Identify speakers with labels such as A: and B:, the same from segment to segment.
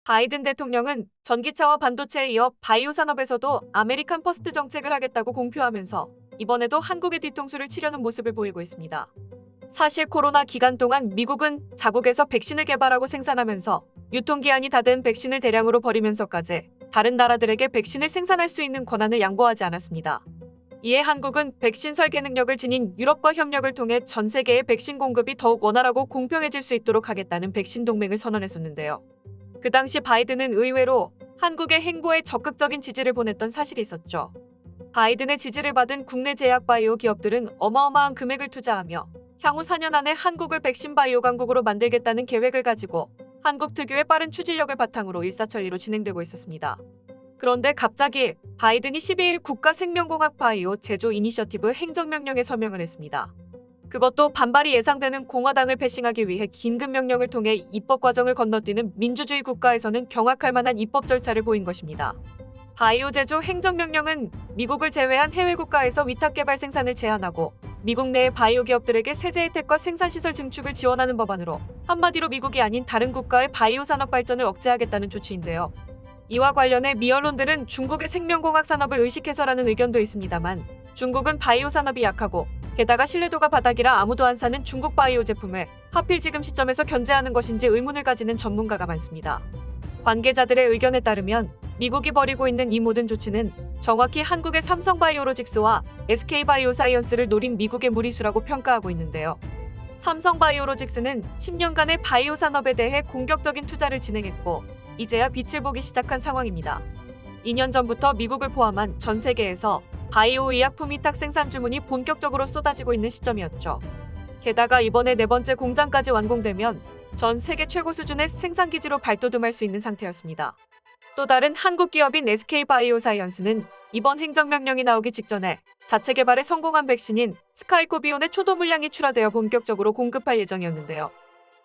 A: 바이든 대통령은 전기차와 반도체에 이어 바이오 산업에서도 아메리칸 퍼스트 정책을 하겠다고 공표하면서 이번에도 한국의 뒤통수를 치려는 모습을 보이고 있습니다. 사실 코로나 기간 동안 미국은 자국에서 백신을 개발하고 생산하면서 유통기한이 다 된 백신을 대량으로 버리면서까지 다른 나라들에게 백신을 생산할 수 있는 권한을 양보하지 않았습니다. 이에 한국은 백신 설계 능력을 지닌 유럽과 협력을 통해 전 세계의 백신 공급이 더욱 원활하고 공평해질 수 있도록 하겠다는 백신 동맹을 선언했었는데요. 그 당시 바이든은 의외로 한국의 행보에 적극적인 지지를 보냈던 사실이 있었죠. 바이든의 지지를 받은 국내 제약 바이오 기업들은 어마어마한 금액을 투자하며 향후 4년 안에 한국을 백신 바이오 강국으로 만들겠다는 계획을 가지고 한국 특유의 빠른 추진력을 바탕으로 일사천리로 진행되고 있었습니다. 그런데 갑자기 바이든이 12일 국가생명공학 바이오 제조 이니셔티브 행정명령에 서명을 했습니다. 그것도 반발이 예상되는 공화당을 패싱하기 위해 긴급 명령을 통해 입법 과정을 건너뛰는 민주주의 국가에서는 경악할 만한 입법 절차를 보인 것입니다. 바이오 제조 행정명령은 미국을 제외한 해외 국가에서 위탁개발 생산을 제한하고 미국 내의 바이오 기업들에게 세제 혜택과 생산시설 증축을 지원하는 법안으로 한마디로 미국이 아닌 다른 국가의 바이오 산업 발전을 억제하겠다는 조치인데요. 이와 관련해 미 언론들은 중국의 생명공학 산업을 의식해서라는 의견도 있습니다만 중국은 바이오 산업이 약하고 게다가 신뢰도가 바닥이라 아무도 안 사는 중국 바이오 제품을 하필 지금 시점에서 견제하는 것인지 의문을 가지는 전문가가 많습니다. 관계자들의 의견에 따르면 미국이 벌이고 있는 이 모든 조치는 정확히 한국의 삼성바이오로직스와 SK바이오사이언스를 노린 미국의 무리수라고 평가하고 있는데요. 삼성바이오로직스는 10년간의 바이오 산업에 대해 공격적인 투자를 진행했고 이제야 빛을 보기 시작한 상황입니다. 2년 전부터 미국을 포함한 전 세계에서 바이오 의약품 위탁 생산 주문이 본격적으로 쏟아지고 있는 시점이었죠. 게다가 이번에 4번째 공장까지 완공되면 전 세계 최고 수준의 생산 기지로 발돋움할 수 있는 상태였습니다. 또 다른 한국 기업인 SK바이오사이언스는 이번 행정명령이 나오기 직전에 자체 개발에 성공한 백신인 스카이코비온의 초도 물량이 출하되어 본격적으로 공급할 예정이었는데요.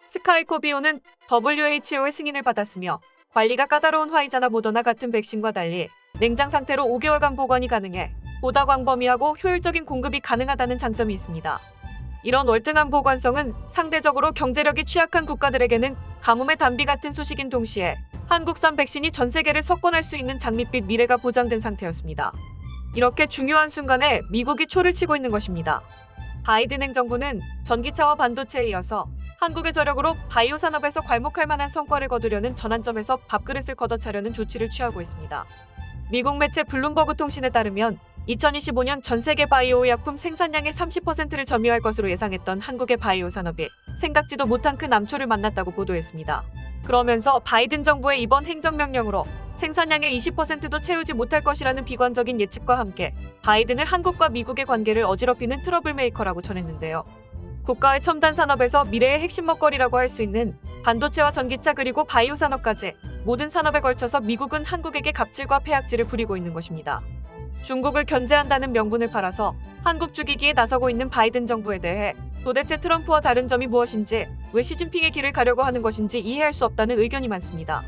A: 스카이코비온은 WHO의 승인을 받았으며 관리가 까다로운 화이자나 모더나 같은 백신과 달리 냉장 상태로 5개월간 보관이 가능해 보다 광범위하고 효율적인 공급이 가능하다는 장점이 있습니다. 이런 월등한 보관성은 상대적으로 경제력이 취약한 국가들에게는 가뭄의 단비 같은 소식인 동시에 한국산 백신이 전 세계를 석권할 수 있는 장밋빛 미래가 보장된 상태였습니다. 이렇게 중요한 순간에 미국이 초를 치고 있는 것입니다. 바이든 행정부는 전기차와 반도체에 이어서 한국의 저력으로 바이오 산업에서 괄목할 만한 성과를 거두려는 전환점에서 밥그릇을 걷어차려는 조치를 취하고 있습니다. 미국 매체 블룸버그 통신에 따르면 2025년 전 세계 바이오 의약품 생산량의 30%를 점유할 것으로 예상했던 한국의 바이오 산업이 생각지도 못한 큰 암초를 만났다고 보도했습니다. 그러면서 바이든 정부의 이번 행정명령으로 생산량의 20%도 채우지 못할 것이라는 비관적인 예측과 함께 바이든을 한국과 미국의 관계를 어지럽히는 트러블 메이커라고 전했는데요. 국가의 첨단 산업에서 미래의 핵심 먹거리라고 할 수 있는 반도체와 전기차 그리고 바이오 산업까지 모든 산업에 걸쳐서 미국은 한국에게 갑질과 폐악질을 부리고 있는 것입니다. 중국을 견제한다는 명분을 팔아서 한국 죽이기에 나서고 있는 바이든 정부에 대해 도대체 트럼프와 다른 점이 무엇인지 왜 시진핑의 길을 가려고 하는 것인지 이해할 수 없다는 의견이 많습니다.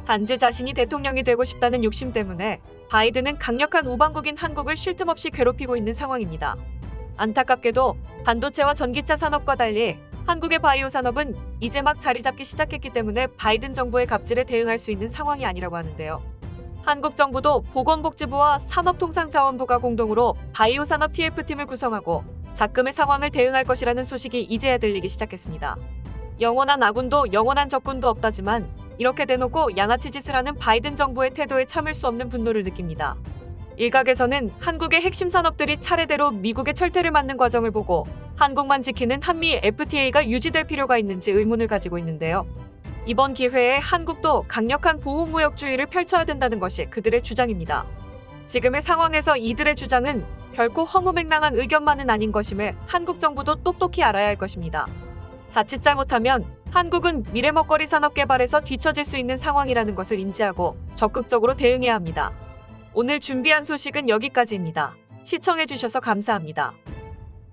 A: 단지 자신이 대통령이 되고 싶다는 욕심 때문에 바이든은 강력한 우방국인 한국을 쉴 틈 없이 괴롭히고 있는 상황입니다. 안타깝게도 반도체와 전기차 산업과 달리 한국의 바이오 산업은 이제 막 자리 잡기 시작했기 때문에 바이든 정부의 갑질에 대응할 수 있는 상황이 아니라고 하는데요. 한국 정부도 보건복지부와 산업통상자원부가 공동으로 바이오 산업 TF팀을 구성하고 작금의 상황을 대응할 것이라는 소식이 이제야 들리기 시작했습니다. 영원한 아군도 영원한 적군도 없다지만 이렇게 대놓고 양아치 짓을 하는 바이든 정부의 태도에 참을 수 없는 분노를 느낍니다. 일각에서는 한국의 핵심 산업들이 차례대로 미국의 철퇴를 맞는 과정을 보고 한국만 지키는 한미 FTA가 유지될 필요가 있는지 의문을 가지고 있는데요. 이번 기회에 한국도 강력한 보호무역주의를 펼쳐야 된다는 것이 그들의 주장입니다. 지금의 상황에서 이들의 주장은 결코 허무맹랑한 의견만은 아닌 것임을 한국 정부도 똑똑히 알아야 할 것입니다. 자칫 잘못하면 한국은 미래 먹거리 산업 개발에서 뒤처질 수 있는 상황이라는 것을 인지하고 적극적으로 대응해야 합니다. 오늘 준비한 소식은 여기까지입니다. 시청해주셔서 감사합니다.